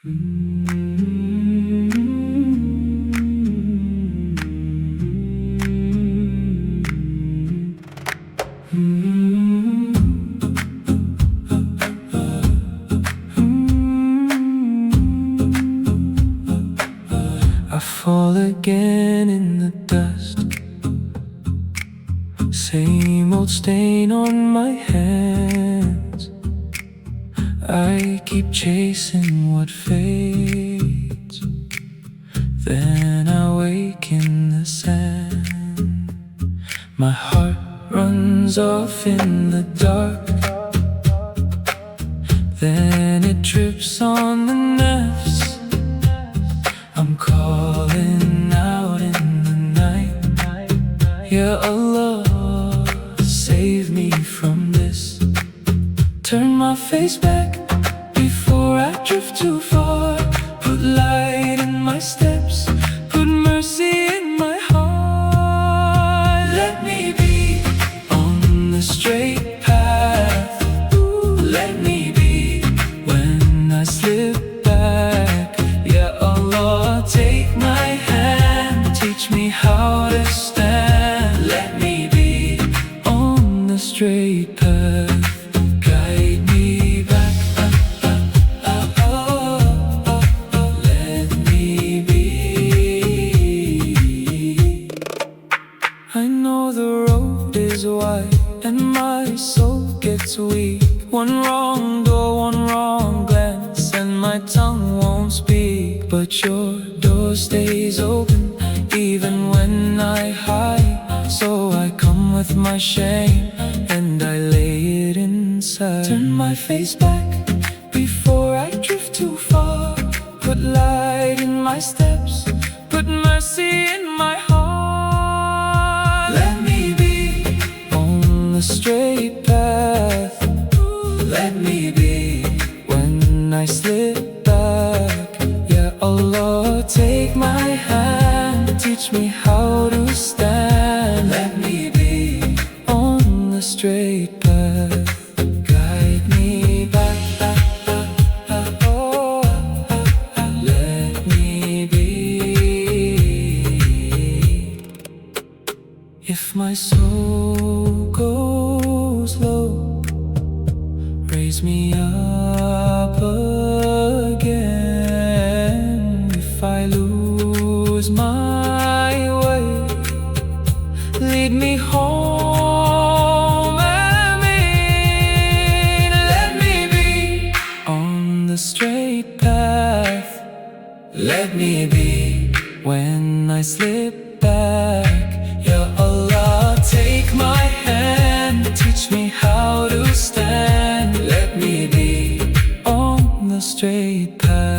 I fall again in the dust. Same old stain on my hands. I keep chasing what fades. Then I wake in the sand. My heart runs off in the dark. Then it trips on the nafs. I'm calling out in the night. Ya Allah, save me from this. Turn my face back before I drift too far. Put light in my steps, put mercy in my heart. Let me be on the straight path. Let me be when I slip back. Ya Allah, take my hand, teach me how to stand. Let me be on the straight path. Guide me back. Let me be. I know the road is wide and my soul gets weak. One wrong door, one wrong glance, and my tongue won't speak. But your door stays open even when I hide. So I come with my shame and I lay it inside. Turn my face back before I drift too far. Put light in my steps, put mercy in my heart. Let me be on the straight path. Let me be when I slip back. Ya Allah, take my hand, teach me how to stand. Let me be on the straight path. Guide me back. Let me be. If my soul goes low, raise me up again. If I lose my way, lead me home. Ameen. Let me be on the straight path. Let me be when I slip back. Ya Allah, take my hand, teach me how to stand. Let me be on the straight path.